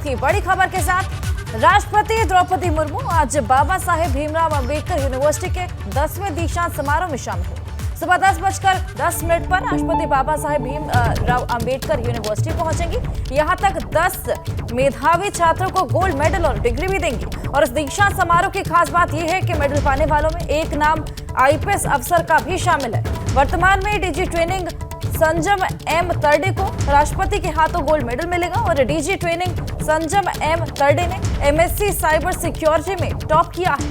की बड़ी खबर के साथ राष्ट्रपति द्रौपदी मुर्मू आज बाबा साहेब भीमराव अंबेडकर यूनिवर्सिटी के 10वें दीक्षांत समारोह में शामिल हुए। सुबह 10:10 पर राष्ट्रपति बाबा साहेब भीमराव अंबेडकर यूनिवर्सिटी पहुंचेंगी। यहां तक 10 मेधावी छात्रों को गोल्ड मेडल और डिग्री भी देंगी। और इस दीक्षांत समारोह की खास बात यह है कि मेडल पाने वालों में एक नाम IPS अफसर का भी शामिल है। वर्तमान में डीजी ट्रेनिंग संजम M तरडे को राष्ट्रपति के हाथों गोल्ड मेडल मिलेगा और डीजी ट्रेनिंग संजम M तरडे ने MSc साइबर सिक्योरिटी में टॉप किया है।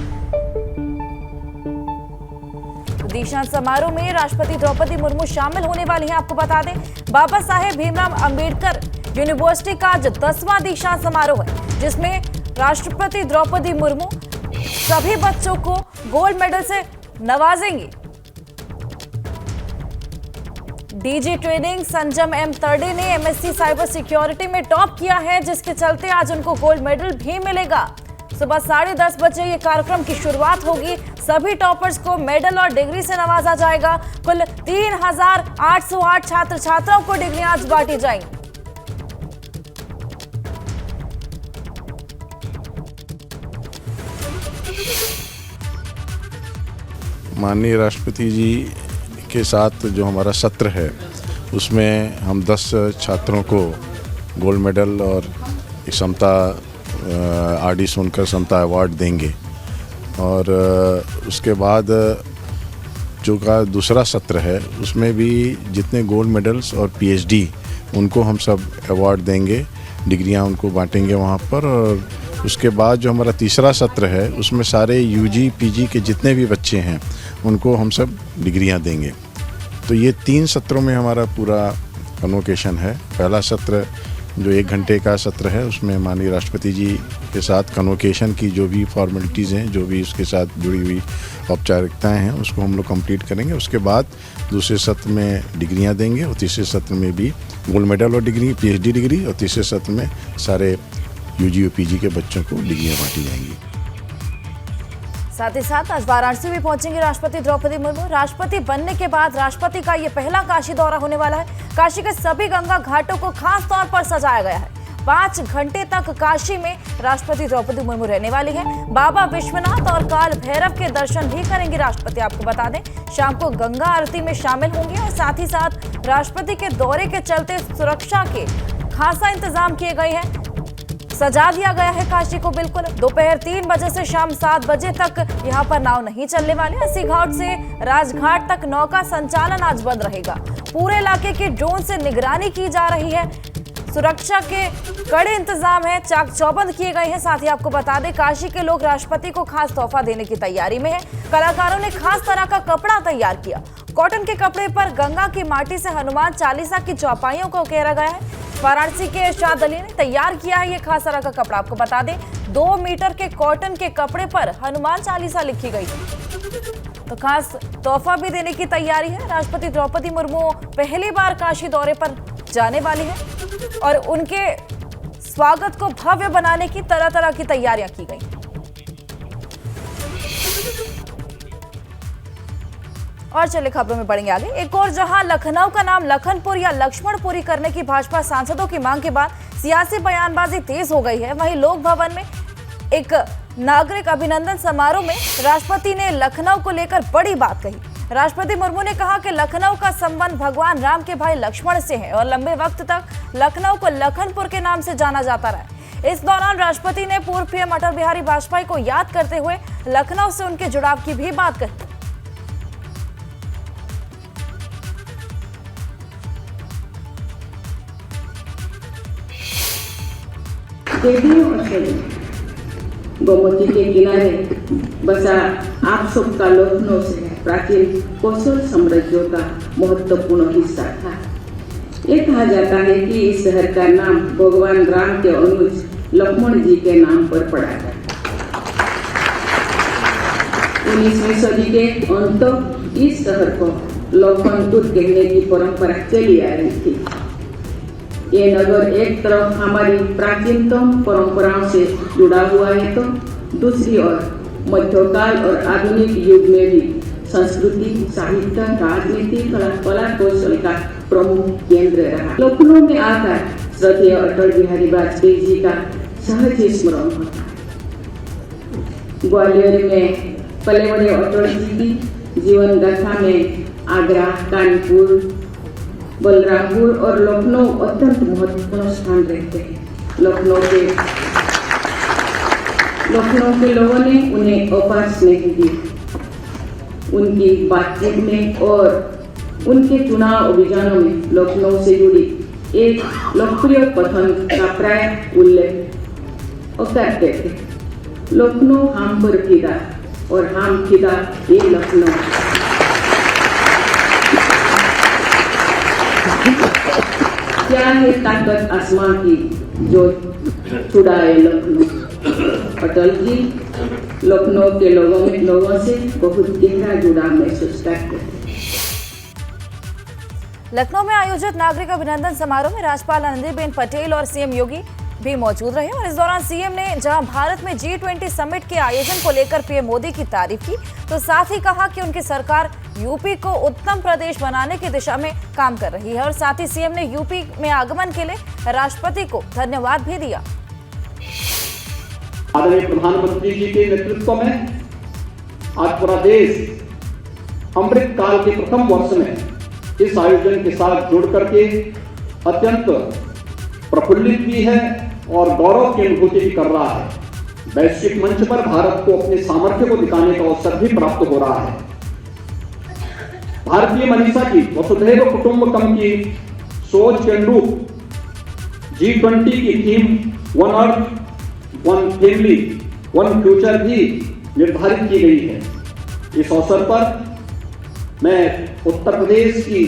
दीक्षांत समारोह में राष्ट्रपति द्रौपदी मुर्मू शामिल होने वाली हैं। आपको बता दें, बाबा साहेब भीमराव अंबेडकर यूनिवर्सिटी का आज 10वां दीक्षांत समारोह है, जिसमें राष्ट्रपति द्रौपदी मुर्मू सभी बच्चों को गोल्ड मेडल से नवाजेंगी। डीजी ट्रेनिंग संजम M तरडे ने MSc साइबर सिक्योरिटी में टॉप किया है, जिसके चलते आज उनको गोल्ड मेडल भी मिलेगा। सुबह 10:30 बजे ये कार्यक्रम की शुरुआत होगी। सभी टॉपर्स को मेडल और डिग्री से नवाजा जाएगा। कुल 3,808 छात्र छात्राओं को डिग्रियां आज बांटी जाएंगी। माननीय राष्ट्रपति जी के साथ जो हमारा सत्र है उसमें हम 10 छात्रों को गोल्ड मेडल और समता RD सोनकर समता अवार्ड देंगे। और उसके बाद जो का दूसरा सत्र है उसमें भी जितने गोल्ड मेडल्स और PhD उनको हम सब अवार्ड देंगे, डिग्रियां उनको बांटेंगे वहाँ पर। और उसके बाद जो हमारा तीसरा सत्र है उसमें सारे UG PG के जितने भी बच्चे हैं उनको हम सब डिग्रियां देंगे। तो ये 3 सत्रों में हमारा पूरा कन्वोकेशन है। पहला सत्र जो 1 घंटे का सत्र है उसमें माननीय राष्ट्रपति जी के साथ कन्वोकेशन की जो भी फॉर्मेलिटीज़ हैं, जो भी उसके साथ जुड़ी हुई औपचारिकताएं हैं, उसको हम लोग कंप्लीट करेंगे। उसके बाद दूसरे सत्र में डिग्रियां देंगे और तीसरे सत्र में भी गोल्ड मेडल और डिग्री PhD डिग्री, और तीसरे सत्र में सारे UG और PG के बच्चों को डिग्रियां बांटी जाएंगी। साथ ही साथ आज वाराणसी में पहुंचेंगे राष्ट्रपति द्रौपदी मुर्मू। राष्ट्रपति बनने के बाद राष्ट्रपति का ये पहला काशी दौरा होने वाला है। काशी के सभी गंगा घाटों को खास तौर पर सजाया गया है। 5 घंटे तक काशी में राष्ट्रपति द्रौपदी मुर्मू रहने वाली है। बाबा विश्वनाथ और काल भैरव के दर्शन भी करेंगे राष्ट्रपति। आपको बता दें, शाम को गंगा आरती में शामिल होंगे। और साथ ही साथ राष्ट्रपति के दौरे के चलते सुरक्षा के खासा इंतजाम किए गए हैं। सजा दिया गया है काशी को बिल्कुल। दोपहर 3 बजे से शाम 7 बजे तक यहाँ पर नाव नहीं चलने वाली। अस्सी घाट से राजघाट तक नौका संचालन आज बंद रहेगा। पूरे इलाके के ड्रोन से निगरानी की जा रही है। सुरक्षा के कड़े इंतजाम है, चाक चौबंद किए गए हैं। साथ ही आपको बता दें, काशी के लोग राष्ट्रपति को खास तोहफा देने की तैयारी में है। कलाकारों ने खास तरह का कपड़ा तैयार किया। कॉटन के कपड़े पर गंगा की माटी से हनुमान चालीसा की चौपाइयों को उकेरा गया है। वाराणसी के इरशाद अली ने तैयार किया है ये खास तरह का कपड़ा। आपको बता दें, 2 मीटर के कॉटन के कपड़े पर हनुमान चालीसा लिखी गई है। तो खास तोहफा भी देने की तैयारी है। राष्ट्रपति द्रौपदी मुर्मू पहली बार काशी दौरे पर जाने वाली है और उनके स्वागत को भव्य बनाने की तरह तरह की तैयारियां की गई। और चलिए खबरों में बढ़ेंगे आगे। एक और जहां लखनऊ का नाम लखनपुर या लक्ष्मणपुरी करने की भाजपा सांसदों की मांग के बाद सियासी बयानबाजी तेज हो गई है, वहीं लोक भवन में एक नागरिक अभिनंदन समारोह में राष्ट्रपति ने लखनऊ को लेकर बड़ी बात कही। राष्ट्रपति मुर्मू ने कहा कि लखनऊ का संबंध भगवान राम के भाई लक्ष्मण से है और लंबे वक्त तक लखनऊ को लखनपुर के नाम से जाना जाता रहा है। इस दौरान राष्ट्रपति ने पूर्व PM अटल बिहारी वाजपेयी को याद करते हुए लखनऊ से उनके जुड़ाव की भी बात कही। गोमती के किनारे बसा आप सबका लखनऊ से प्राचीन कौशल साम्राज्यों का महत्वपूर्ण हिस्सा था। ये कहा जाता है कि इस शहर का नाम भगवान राम के अनुज लक्ष्मण जी के नाम पर पड़ा है। 19वीं सदी के अंत इस शहर को लखनपुर कहने की परंपरा चली आ रही थी। ये नगर एक तरफ हमारी प्राचीनतम परंपराओं से जुड़ा हुआ है, तो दूसरी ओर मध्यकाल और आधुनिक युग में भी संस्कृति, साहित्य, राजनीति, कला कौशल का प्रमुख केंद्र रहा। लखनऊ में आकर श्रद्धेय अटल बिहारी वाजपेयी जी का सहज ही स्मरण होता है। ग्वालियर में पले बड़े अटल जी की जीवन गाथा में आगरा, कानपुर, बलरामपुर और लखनऊ अत्यंत महत्वपूर्ण स्थान रहते हैं। लखनऊ के लोगों ने उन्हें अपार स्नेह दिया। उनकी बातचीत में और उनके चुनाव अभियानों में लखनऊ से जुड़ी एक लोकप्रिय कथन का प्राय उल्लेख करते थे, लखनऊ हम पर फिदा और हम फिदा ये लखनऊ। क्या है ताकत आसमां की जो छुड़ाए लखनऊ। अटल जी लखनऊ के लोगों से बहुत गहरा जुड़ाव महसूस करते थे। लखनऊ में आयोजित नागरिक अभिनंदन समारोह में राज्यपाल आनंदीबेन पटेल और सीएम योगी भी मौजूद रहे और इस दौरान सीएम ने जहां भारत में G20 समिट के आयोजन को लेकर पीएम मोदी की तारीफ की, तो साथ ही कहा कि उनकी सरकार यूपी को उत्तम प्रदेश बनाने की दिशा में काम कर रही है और साथ ही सीएम ने यूपी में आगमन के लिए राष्ट्रपति को धन्यवाद भी दिया। आदरणीय प्रधानमंत्री जी के नेतृत्व में आज पूरा देश अमृत काल के प्रथम वर्ष में इस आयोजन के साथ जुड़ करके अत्यंत प्रफुल्लित भी है और गौरव की अनुभूति भी कर रहा है। वैश्विक मंच पर भारत को अपने सामर्थ्य को दिखाने का अवसर भी प्राप्त हो रहा है। भारतीय मनीषा की वसुधैव कुटुंबकम की सोच के अनुरूप G20 की theme one earth, one family, one future भी निर्धारित की गई है। इस अवसर पर मैं उत्तर प्रदेश की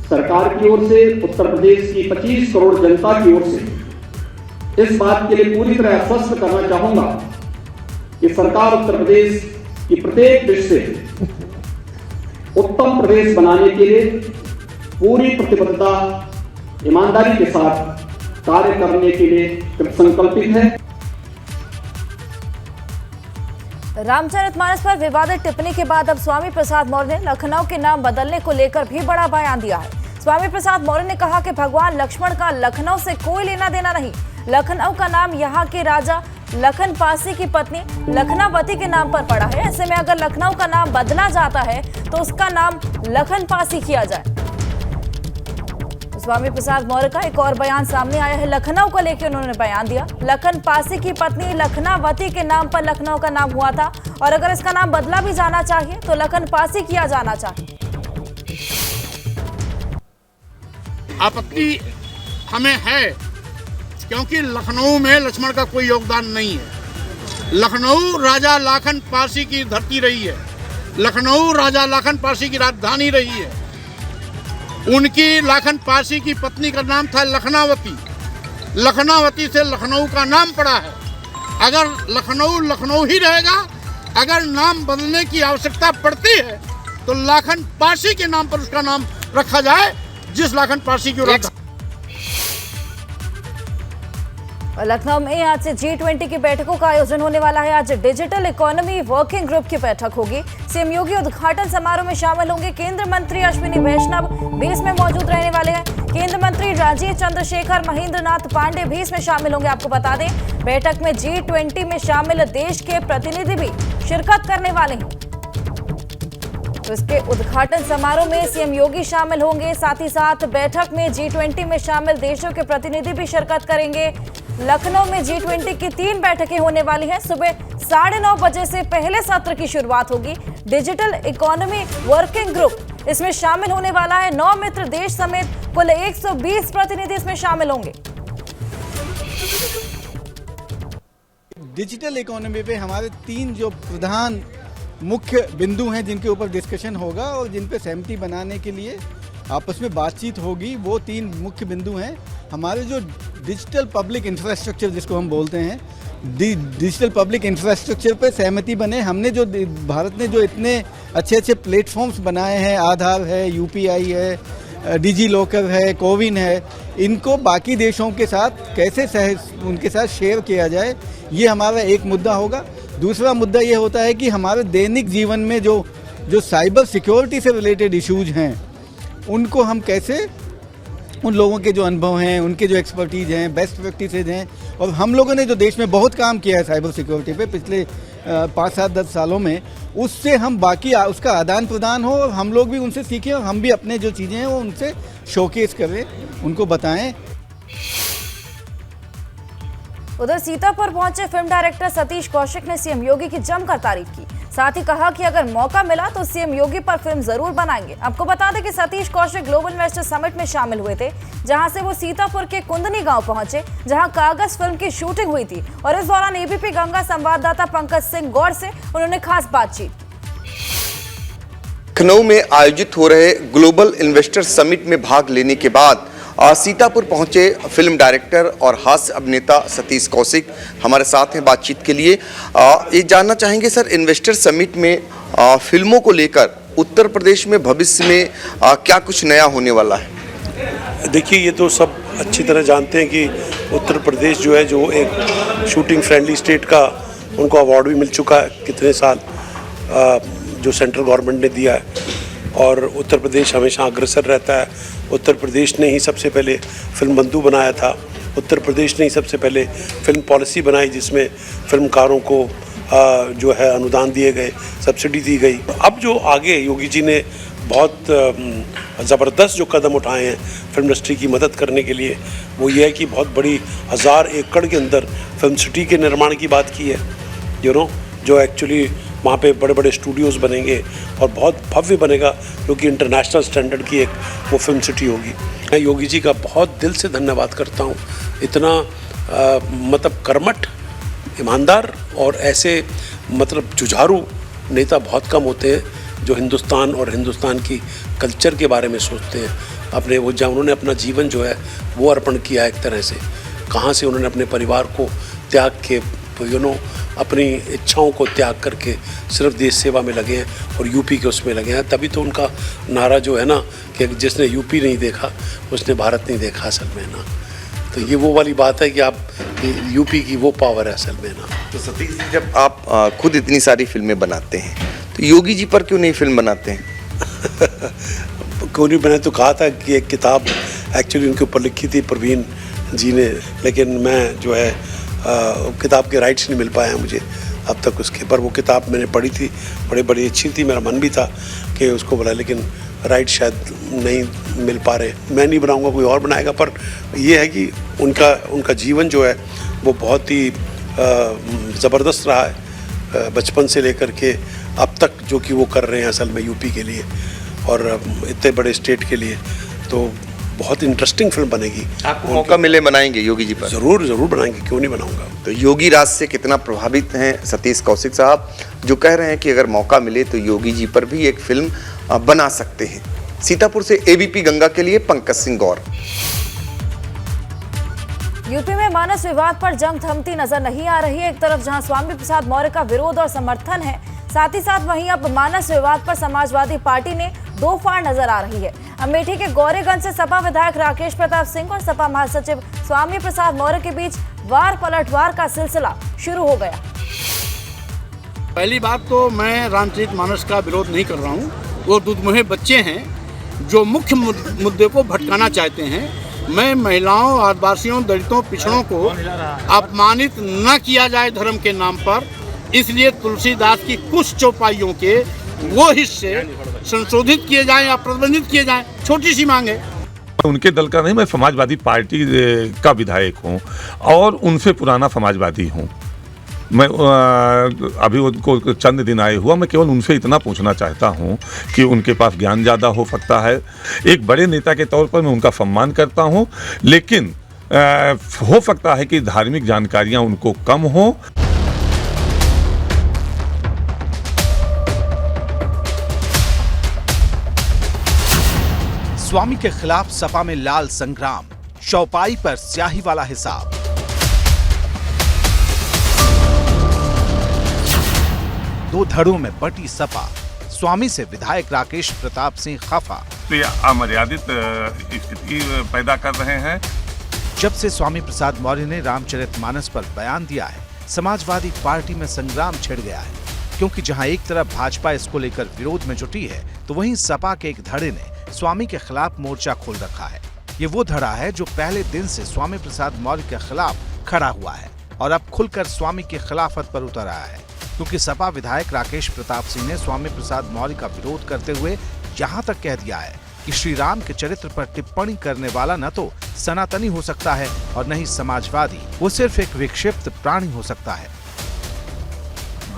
सरकार की ओर से, उत्तर प्रदेश की 25 करोड़ जनता की ओर से इस बात के लिए पूरी तरह आश्वस्त करना चाहूंगा कि सरकार उत्तर प्रदेश की प्रत्येक दृष्टि से उत्तम प्रदेश बनाने के लिए पूरी प्रतिबद्धता, ईमानदारी के साथ कार्य करने के लिए कृतसंकल्पित है। रामचरितमानस पर विवादित टिप्पणी के बाद अब स्वामी प्रसाद मौर्य ने लखनऊ के नाम बदलने को लेकर भी बड़ा बयान दिया है। स्वामी प्रसाद मौर्य ने कहा कि भगवान लक्ष्मण का लखनऊ से कोई लेना देना नहीं। लखनऊ का नाम यहाँ के राजा लखन पासी की पत्नी लखनावती के नाम पर पड़ा है। ऐसे में अगर लखनऊ का नाम बदला जाता है तो उसका नाम लखन पासी किया जाए। स्वामी प्रसाद मौर्य का एक और बयान सामने आया है। लखनऊ को लेकर उन्होंने बयान दिया। लखन पासी की पत्नी लखनावती के नाम पर लखनऊ का नाम हुआ था और अगर इसका नाम बदला भी जाना चाहिए तो लखन पासी किया जाना चाहिए। आपत्ति हमें है क्योंकि लखनऊ में लक्ष्मण का कोई योगदान नहीं है। लखनऊ राजा लाखन पासी की धरती रही है। लखनऊ राजा लाखन पासी की राजधानी रही है। उनकी लाखन पासी की पत्नी का नाम था लखनावती। लखनावती से लखनऊ का नाम पड़ा है। अगर लखनऊ लखनऊ ही रहेगा, अगर नाम बदलने की आवश्यकता पड़ती है तो लाखन पासी के नाम पर उसका नाम रखा जाए, जिस लाखन पासी की लखनऊ में आज से G20 की बैठकों का आयोजन होने वाला है। आज डिजिटल इकोनॉमी वर्किंग ग्रुप की बैठक होगी। सीएम योगी उद्घाटन समारोह में शामिल होंगे। केंद्रीय मंत्री अश्विनी वैष्णव भी इसमें मौजूद रहने वाले हैं। केंद्रीय मंत्री राजीव चंद्रशेखर महेंद्रनाथ पांडे भी इसमें शामिल होंगे। आपको बता दें, बैठक में G20 में शामिल देश के प्रतिनिधि भी शिरकत करने वाले हैं। तो इसके उद्घाटन समारोह में सीएम योगी शामिल होंगे। साथ ही साथ बैठक में G20 में शामिल देशों के प्रतिनिधि भी शिरकत करेंगे। लखनऊ में G20 की 3 बैठकें होने वाली हैं। सुबह 9:30 बजे से पहले सत्र की शुरुआत होगी। डिजिटल इकोनॉमी वर्किंग ग्रुप इसमें शामिल होने वाला है। 9 मित्र देश समेत कुल 120 प्रतिनिधि इसमें शामिल होंगे। डिजिटल इकोनॉमी पे हमारे 3 जो प्रधान मुख्य बिंदु हैं जिनके ऊपर डिस्कशन होगा और जिन पे सहमति बनाने के लिए आपस में बातचीत होगी, वो 3 मुख्य बिंदु हैं। हमारे जो डिजिटल पब्लिक इंफ्रास्ट्रक्चर जिसको हम बोलते हैं, डिजिटल पब्लिक इंफ्रास्ट्रक्चर पे सहमति बने। हमने जो भारत ने जो इतने अच्छे अच्छे प्लेटफॉर्म्स बनाए हैं, आधार है, UPI है, डिजी लॉकर है, कोविन है, इनको बाकी देशों के साथ कैसे उनके साथ शेयर किया जाए, ये हमारा एक मुद्दा होगा। दूसरा मुद्दा ये होता है कि हमारे दैनिक जीवन में जो साइबर सिक्योरिटी से रिलेटेड इश्यूज हैं, उनको हम कैसे, उन लोगों के जो अनुभव हैं, उनके जो एक्सपर्टीज हैं, बेस्ट प्रैक्टिसेज हैं, और हम लोगों ने जो देश में बहुत काम किया है साइबर सिक्योरिटी पे पिछले 5-7-10 सालों में, उससे हम बाकी उसका आदान प्रदान हो और हम लोग भी उनसे सीखें और हम भी अपने जो चीज़ें हैं वो उनसे शोकेस करें, उनको बताएं। उधर सीतापुर पहुंचे फिल्म डायरेक्टर सतीश कौशिक ने सीएम योगी की जमकर तारीफ की। साथ ही कहा कि अगर मौका मिला तो सीएम योगी पर फिल्म जरूर बनाएंगे। आपको बता दें कि Satish Kaushik global investor summit में शामिल हुए थे, जहां से वो सीतापुर के कुंदनी गांव पहुंचे, जहां कागज फिल्म की शूटिंग हुई थी। और इस दौरान एबीपी गंगा संवाददाता पंकज सिंह गौड़ से उन्होंने खास बातचीत। लखनऊ में आयोजित हो रहे ग्लोबल इन्वेस्टर समिट में भाग लेने के बाद सीतापुर पहुंचे फिल्म डायरेक्टर और हास्य अभिनेता सतीश कौशिक हमारे साथ हैं बातचीत के लिए। ये जानना चाहेंगे सर, इन्वेस्टर समिट में फिल्मों को लेकर उत्तर प्रदेश में भविष्य में क्या कुछ नया होने वाला है? देखिए, ये तो सब अच्छी तरह जानते हैं कि उत्तर प्रदेश जो है, जो एक शूटिंग फ्रेंडली स्टेट का उनको अवार्ड भी मिल चुका है कितने साल, जो सेंट्रल गवर्नमेंट ने दिया है, और उत्तर प्रदेश हमेशा अग्रसर रहता है। उत्तर प्रदेश ने ही सबसे पहले फिल्म बंधु बनाया था, उत्तर प्रदेश ने ही सबसे पहले फिल्म पॉलिसी बनाई जिसमें फिल्मकारों को जो है अनुदान दिए गए, सब्सिडी दी गई। अब जो आगे योगी जी ने बहुत ज़बरदस्त जो कदम उठाए हैं फिल्म इंडस्ट्री की मदद करने के लिए, वो ये है कि बहुत बड़ी 1000 एकड़ के अंदर फिल्म सिटी के निर्माण की बात की है, जो एक्चुअली वहाँ पे बड़े बड़े स्टूडियोज़ बनेंगे और बहुत भव्य बनेगा, क्योंकि इंटरनेशनल स्टैंडर्ड की एक वो फिल्म सिटी होगी। मैं योगी जी का बहुत दिल से धन्यवाद करता हूँ। इतना मतलब कर्मठ, ईमानदार और ऐसे मतलब जुझारू नेता बहुत कम होते हैं जो हिंदुस्तान और हिंदुस्तान की कल्चर के बारे में सोचते हैं। उन्होंने अपना जीवन जो है वो अर्पण किया एक तरह से। कहाँ से उन्होंने अपने परिवार को त्याग के अपनी इच्छाओं को त्याग करके सिर्फ देश सेवा में लगे हैं और यूपी के उसमें लगे हैं। तभी तो उनका नारा जो है ना कि जिसने यूपी नहीं देखा उसने भारत नहीं देखा असल में ना। तो ये वो वाली बात है कि आप यूपी की वो पावर है असल में ना। तो सतीश जी, जब आप खुद इतनी सारी फिल्में बनाते हैं तो योगी जी पर क्यों नहीं फिल्म बनाते हैं? क्यों नहीं बनाए तो कहा था कि एक किताब एक्चुअली उनके ऊपर लिखी थी प्रवीण जी ने, लेकिन मैं जो है किताब के राइट्स नहीं मिल पाए हैं मुझे अब तक उसके। पर वो किताब मैंने पढ़ी थी, बड़ी अच्छी थी, मेरा मन भी था कि उसको बुला, लेकिन राइट शायद नहीं मिल पा रहे। मैं नहीं बनाऊंगा, कोई और बनाएगा। पर ये है कि उनका जीवन जो है वो बहुत ही ज़बरदस्त रहा है, बचपन से लेकर के अब तक जो कि वो कर रहे हैं असल में यूपी के लिए और इतने बड़े स्टेट के लिए। तो बहुत इंटरेस्टिंग फिल्म बनेगी। आपको मौका मिले बनाएंगे योगी जी पर? ज़रूर बनाएंगे, क्यों नहीं बनाऊंगा। तो योगी राज से कितना प्रभावित हैं सतीश कौशिक साहब, जो कह रहे हैं कि अगर मौका मिले तो योगी जी पर भी एक फिल्म बना सकते हैं। सीतापुर से एबीपी गंगा के लिए पंकज सिंह गौर। यूपी में मानस विवाद पर जंग थमती नजर नहीं आ रही है। एक तरफ जहां स्वामी प्रसाद मौर्य का विरोध और समर्थन है, साथ ही साथ वहीं अब मानस विवाद पर समाजवादी पार्टी ने दो फाड़ नजर आ रही है। अमेठी के गौरीगंज से सपा विधायक राकेश प्रताप सिंह और सपा महासचिव स्वामी प्रसाद मौर्य के बीच वार पलटवार का सिलसिला शुरू हो गया। पहली बात तो मैं रामचरित मानस का विरोध नहीं कर रहा हूँ। वो दुधमुहे बच्चे हैं जो मुख्य मुद्दे को भटकाना चाहते हैं। मैं महिलाओं, आदिवासियों, दलितों, पिछड़ों को अपमानित न किया जाए धर्म के नाम पर, इसलिए तुलसीदास की कुछ चौपाइयों के वो हिस्से संशोधित किए जाएं या प्रतिबंधित किए जाएं। छोटी सी मांग है। उनके दल का नहीं, मैं समाजवादी पार्टी का विधायक हूं और उनसे पुराना समाजवादी हूं। मैं अभी उनको चंद दिन आए हुआ, मैं केवल उनसे इतना पूछना चाहता हूं कि उनके पास ज्ञान ज़्यादा हो सकता है। एक बड़े नेता के तौर पर मैं उनका सम्मान करता हूं, लेकिन हो सकता है कि धार्मिक जानकारियां उनको कम हो। स्वामी के खिलाफ सपा में लाल संग्राम, चौपाई पर स्याही वाला हिसाब। दो धड़ों में बटी सपा, स्वामी से विधायक राकेश प्रताप सिंह खफा। ये अमर्यादित स्थिति पैदा कर रहे हैं। जब से स्वामी प्रसाद मौर्य ने रामचरितमानस पर बयान दिया है, समाजवादी पार्टी में संग्राम छिड़ गया है, क्योंकि जहां एक तरफ भाजपा इसको लेकर विरोध में जुटी है, तो वहीं सपा के एक धड़े ने स्वामी के खिलाफ मोर्चा खोल रखा है। ये वो धड़ा है जो पहले दिन से स्वामी प्रसाद मौर्य के खिलाफ खड़ा हुआ है और अब खुलकर स्वामी की खिलाफत पर उतर आया है, क्योंकि सपा विधायक राकेश प्रताप सिंह ने स्वामी प्रसाद मौर्य का विरोध करते हुए यहाँ तक कह दिया है कि श्री राम के चरित्र पर टिप्पणी करने वाला न तो सनातनी हो सकता है और न ही समाजवादी, वो सिर्फ एक विक्षिप्त प्राणी हो सकता है।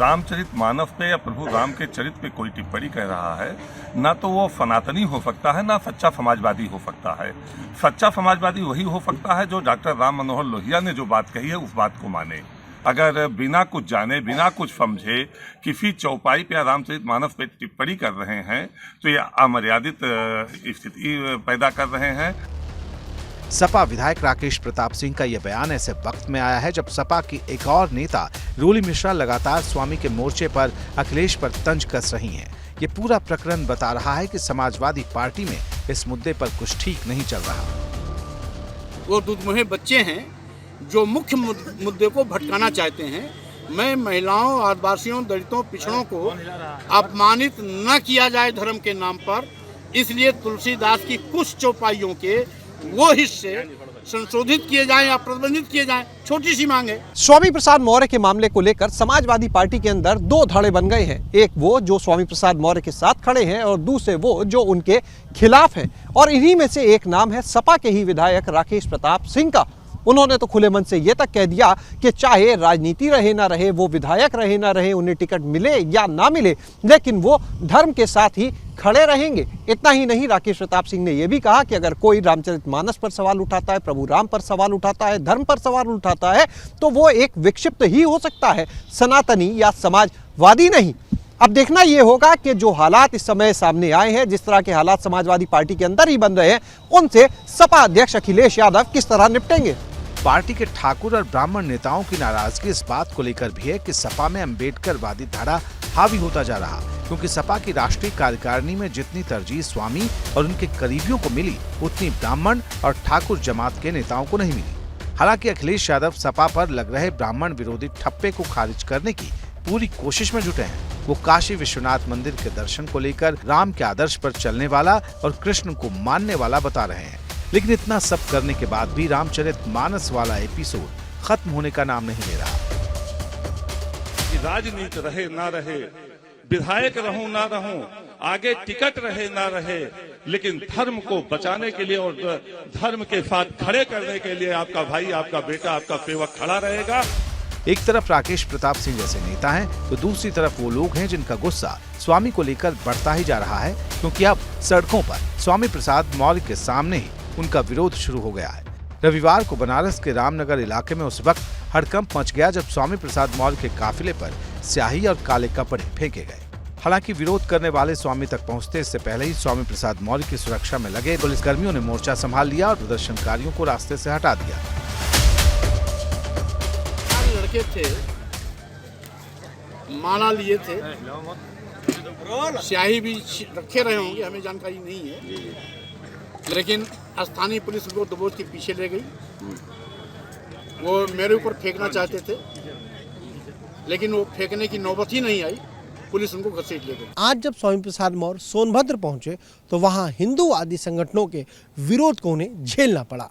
रामचरित मानव पे या प्रभु राम के चरित्र पे कोई टिप्पणी कह रहा है, ना तो वो सनातनी हो सकता है, ना सच्चा समाजवादी हो सकता है। सच्चा समाजवादी वही हो सकता है जो डॉक्टर राम मनोहर लोहिया ने जो बात कही है उस बात को माने। अगर बिना कुछ जाने, बिना कुछ समझे किसी चौपाई पे या रामचरित मानस पे टिप्पणी कर रहे हैं तो ये अमर्यादित स्थिति पैदा कर रहे हैं। सपा विधायक राकेश प्रताप सिंह का यह बयान ऐसे वक्त में आया है जब सपा की एक और नेता रूली मिश्रा लगातार स्वामी के मोर्चे पर अखिलेश पर तंज कस रही हैं। ये पूरा प्रकरण बता रहा है कि समाजवादी पार्टी में इस मुद्दे पर कुछ ठीक नहीं चल रहा। वो दुधमुहे बच्चे हैं जो मुख्य मुद्दे को भटकाना चाहते हैं। मैं महिलाओं, आदिवासियों, दलितों, पिछड़ों को अपमानित न किया जाए धर्म के नाम पर, इसलिए तुलसीदास की कुछ चौपाइयों के वो हिस्से संशोधित किए जाएं या प्रतिबंधित किए जाएं। छोटी सी मांग है। स्वामी प्रसाद मौर्य के मामले को लेकर समाजवादी पार्टी के अंदर दो धड़े बन गए हैं। एक वो जो स्वामी प्रसाद मौर्य के साथ खड़े हैं और दूसरे वो जो उनके खिलाफ हैं। और इन्हीं में से एक नाम है सपा के ही विधायक राकेश प्रताप सिंह का। उन्होंने तो खुले मन से ये तक कह दिया कि चाहे राजनीति रहे ना रहे, वो विधायक रहे ना रहे, उन्हें टिकट मिले या ना मिले, लेकिन वो धर्म के साथ ही खड़े रहेंगे। इतना ही नहीं, राकेश प्रताप सिंह ने यह भी कहा कि अगर कोई रामचरितमानस पर सवाल उठाता है, प्रभु राम पर सवाल उठाता है, धर्म पर सवाल उठाता है, तो वो एक विक्षिप्त ही हो सकता है, सनातनी या समाजवादी नहीं। अब देखना यह होगा कि जो हालात इस समय सामने आए हैं, जिस तरह के हालात समाजवादी पार्टी के अंदर ही बन रहे हैं, उनसे सपा अध्यक्ष अखिलेश यादव किस तरह निपटेंगे। पार्टी के ठाकुर और ब्राह्मण नेताओं की नाराजगी इस बात को लेकर भी है कि सपा में अम्बेडकरवादी धारा हावी होता जा रहा, क्योंकि सपा की राष्ट्रीय कार्यकारिणी में जितनी तरजीह स्वामी और उनके करीबियों को मिली, उतनी ब्राह्मण और ठाकुर जमात के नेताओं को नहीं मिली। हालांकि अखिलेश यादव सपा पर लग रहे ब्राह्मण विरोधी ठप्पे को खारिज करने की पूरी कोशिश में जुटे हैं। वो काशी विश्वनाथ मंदिर के दर्शन को लेकर राम के आदर्श पर चलने वाला और कृष्ण को मानने वाला बता रहे हैं, लेकिन इतना सब करने के बाद भी रामचरितमानस वाला एपिसोड खत्म होने का नाम नहीं ले रहा। राजनीति रहे ना रहे, विधायक रहूं ना रहूं, आगे टिकट रहे ना रहे, लेकिन धर्म को बचाने के लिए और धर्म के साथ खड़े करने के लिए आपका भाई, आपका बेटा, आपका सेवक खड़ा रहेगा। एक तरफ राकेश प्रताप सिंह जैसे नेता हैं, तो दूसरी तरफ वो लोग हैं जिनका गुस्सा स्वामी को लेकर बढ़ता ही जा रहा है, क्योंकि अब सड़कों पर स्वामी प्रसाद मौर्य के सामने ही उनका विरोध शुरू हो गया है। रविवार को बनारस के रामनगर इलाके में उस वक्त हड़कंप मच गया जब स्वामी प्रसाद मौर्य के काफिले पर स्याही और काले कपड़े फेंके गए। हालांकि विरोध करने वाले स्वामी तक पहुंचते इससे पहले ही स्वामी प्रसाद मौर्य की सुरक्षा में लगे पुलिसकर्मियों ने मोर्चा संभाल लिया और प्रदर्शनकारियों को रास्ते से हटा दिया। लड़के थे, माला लिए थे, स्याही भी रखे रहे होंगे, हमें जानकारी नहीं है, लेकिन स्थानीय पुलिस उनको दबोच के पीछे ले गई। वो मेरे ऊपर फेंकना चाहते थे, लेकिन वो फेंकने की नौबत ही नहीं आई, पुलिस उनको घसीट ले गई। आज जब स्वामी प्रसाद मौर्य सोनभद्र पहुंचे तो वहां हिंदूवादी संगठनों के विरोध को उन्हें झेलना पड़ा।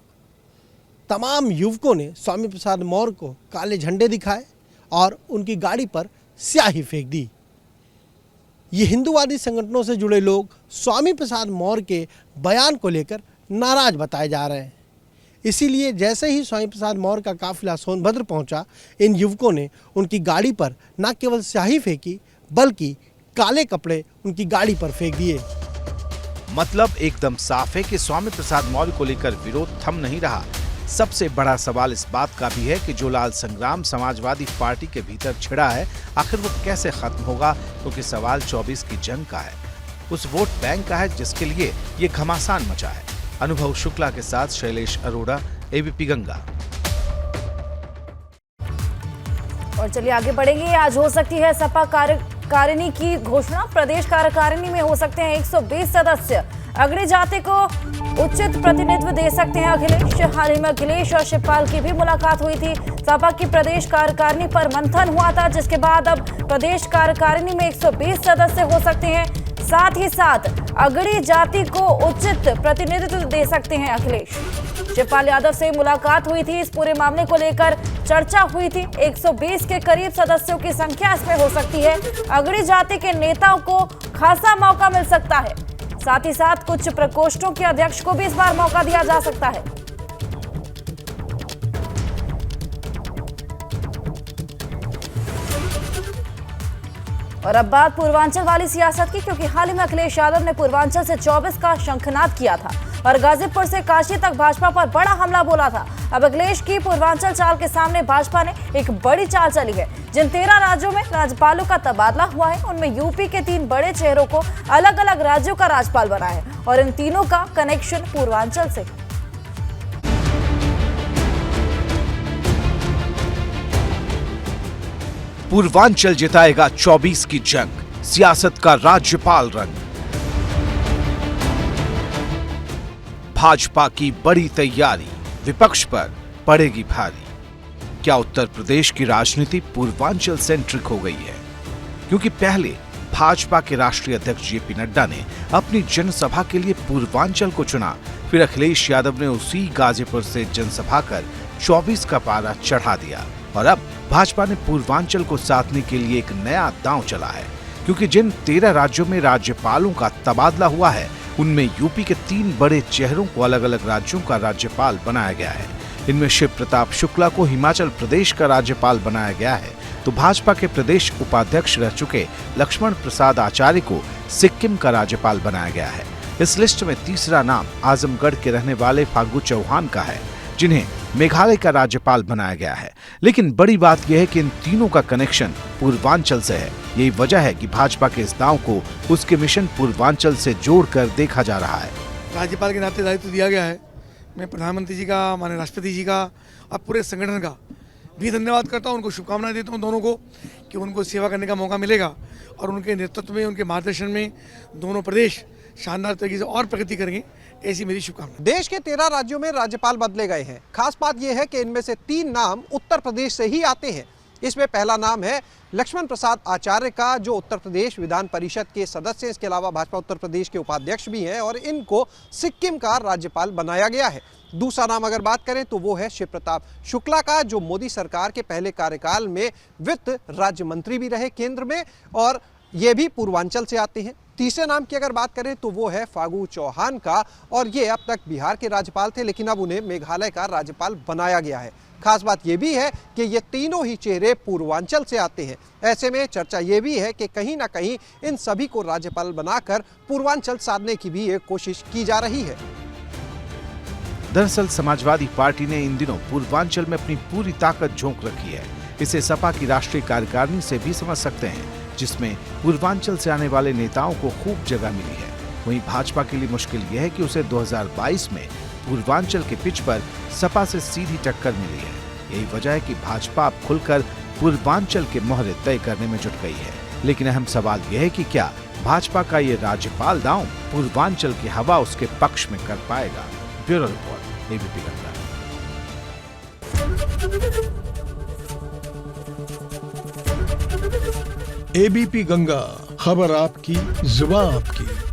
तमाम युवकों ने स्वामी प्रसाद मौर्य को काले झंडे दिखाए और उनकी गाड़ी पर स्याही फेंक दी। ये हिंदूवादी संगठनों से जुड़े लोग स्वामी प्रसाद मौर्य के बयान को लेकर नाराज बताए जा रहे हैं। इसीलिए जैसे ही स्वामी प्रसाद मौर्य का काफिला सोनभद्र पहुंचा, इन युवकों ने उनकी गाड़ी पर न केवल स्याही फेंकी बल्कि काले कपड़े उनकी गाड़ी पर फेंक दिए। मतलब एकदम साफ है कि स्वामी प्रसाद मौर्य को लेकर विरोध थम नहीं रहा। सबसे बड़ा सवाल इस बात का भी है कि जो लाल संग्राम समाजवादी पार्टी के भीतर छिड़ा है, आखिर वो कैसे खत्म होगा, क्योंकि सवाल 24 की जंग का है, उस वोट बैंक का है जिसके लिए ये घमासान मचा है। अनुभव शुक्ला के साथ शैलेश अरोड़ा, एबीपी गंगा। और चलिए आगे बढ़ेंगे। आज हो सकती है सपा कार्यकारिणी की घोषणा। प्रदेश कार्यकारिणी में हो सकते हैं 120 सदस्य। अगड़ी जाति को उचित प्रतिनिधित्व दे सकते हैं अखिलेश। हाल ही में अखिलेश और शिवपाल की भी मुलाकात हुई थी। सपा की प्रदेश कार्यकारिणी पर मंथन हुआ था, जिसके बाद अब प्रदेश कार्यकारिणी में 120 सदस्य हो सकते हैं। साथ ही साथ अगड़ी जाति को उचित प्रतिनिधित्व दे सकते हैं अखिलेश। शिवपाल यादव से मुलाकात हुई थी। इस पूरे मामले को लेकर चर्चा हुई थी। 120 के करीब सदस्यों की संख्या इसमें हो सकती है। अगड़ी जाति के नेताओं को खासा मौका मिल सकता है। साथ ही साथ कुछ प्रकोष्ठों के अध्यक्ष को भी इस बार मौका दिया जा सकता है। और अब बात पूर्वांचल वाली सियासत की, क्योंकि हाल ही में अखिलेश यादव ने पूर्वांचल से 24 का शंखनाद किया था और गाजीपुर से काशी तक भाजपा पर बड़ा हमला बोला था। अब अखिलेश की पूर्वांचल चाल के सामने भाजपा ने एक बड़ी चाल चली है। जिन 13 राज्यों में राज्यपालों का तबादला हुआ है, उनमें यूपी के 3 बड़े चेहरों को अलग अलग राज्यों का राज्यपाल बना है और इन तीनों का कनेक्शन पूर्वांचल से। पूर्वांचल जिताएगा 24 की जंग, सियासत का राज्यपाल रंग। भाजपा की बड़ी तैयारी, विपक्ष पर पड़ेगी भारी। क्या उत्तर प्रदेश की राजनीति पूर्वांचल सेंट्रिक हो गई है? क्योंकि पहले भाजपा के राष्ट्रीय अध्यक्ष जेपी नड्डा ने अपनी जनसभा के लिए पूर्वांचल को चुना, फिर अखिलेश यादव ने उसी गाजीपुर से जनसभा कर 24 का पारा चढ़ा दिया और अब भाजपा ने पूर्वांचल को साधने के लिए एक नया दांव चला है। क्योंकि जिन 13 राज्यों में राज्यपालों का तबादला हुआ है, उनमें यूपी के 3 बड़े चेहरों को अलग अलग राज्यों का राज्यपाल बनाया गया है। इनमें शिव प्रताप शुक्ला को हिमाचल प्रदेश का राज्यपाल बनाया गया है, तो भाजपा के प्रदेश उपाध्यक्ष रह चुके लक्ष्मण प्रसाद आचार्य को सिक्किम का राज्यपाल बनाया गया है। इस लिस्ट में तीसरा नाम आजमगढ़ के रहने वाले फागू चौहान का है, जिन्हें मेघालय का राज्यपाल बनाया गया है। लेकिन बड़ी बात यह है कि इन तीनों का कनेक्शन पूर्वांचल से है। यही वजह है कि भाजपा के इस दांव को उसके मिशन पूर्वांचल से जोड़कर देखा जा रहा है। राज्यपाल के नाते दायित्व दिया गया है। मैं प्रधानमंत्री जी का, माननीय राष्ट्रपति जी का और पूरे संगठन का भी धन्यवाद करता हूं। उनको शुभकामनाएं देता हूं दोनों को कि उनको सेवा करने का मौका मिलेगा और उनके नेतृत्व में, उनके मार्गदर्शन में दोनों प्रदेश शानदार तरीके से और प्रगति करेंगे, ऐसी मेरी शुभकामना। देश के 13 राज्यों में राज्यपाल बदले गए हैं। खास बात यह है कि इनमें से 3 नाम उत्तर प्रदेश से ही आते हैं। इसमें पहला नाम है लक्ष्मण प्रसाद आचार्य का, जो उत्तर प्रदेश विधान परिषद के सदस्य हैं। इसके अलावा भाजपा उत्तर प्रदेश के उपाध्यक्ष भी हैं और इनको सिक्किम का राज्यपाल बनाया गया है। दूसरा नाम अगर बात करें तो वो है शिव प्रताप शुक्ला का, जो मोदी सरकार के पहले कार्यकाल में वित्त राज्य मंत्री भी रहे केंद्र में, और ये भी पूर्वांचल से आते हैं। तीसरे नाम की अगर बात करें तो वो है फागू चौहान का, और ये अब तक बिहार के राज्यपाल थे, लेकिन अब उन्हें मेघालय का राज्यपाल बनाया गया है। खास बात यह भी है कि ये तीनों ही चेहरे पूर्वांचल से आते हैं। ऐसे में चर्चा ये भी है कि कहीं ना कहीं इन सभी को राज्यपाल बनाकर पूर्वांचल साधने की भी एक कोशिश की जा रही है। दरअसल समाजवादी पार्टी ने इन दिनों पूर्वांचल में अपनी पूरी ताकत झोंक रखी है। इसे सपा की राष्ट्रीय कार्यकारिणी से भी समझ सकते हैं, जिसमें पूर्वांचल से आने वाले नेताओं को खूब जगह मिली है। वहीं भाजपा के लिए मुश्किल यह है कि उसे 2022 में पूर्वांचल के पिच पर सपा से सीधी टक्कर मिली है। यही वजह है कि भाजपा अब खुलकर पूर्वांचल के मोहरे तय करने में जुट गई है। लेकिन अहम सवाल यह है कि क्या भाजपा का ये राज्यपाल दांव पूर्वांचल की हवा उसके पक्ष में कर पाएगा? Bureau report, ABP Ganga. ABP Ganga, खबर आपकी, जुबान आपकी।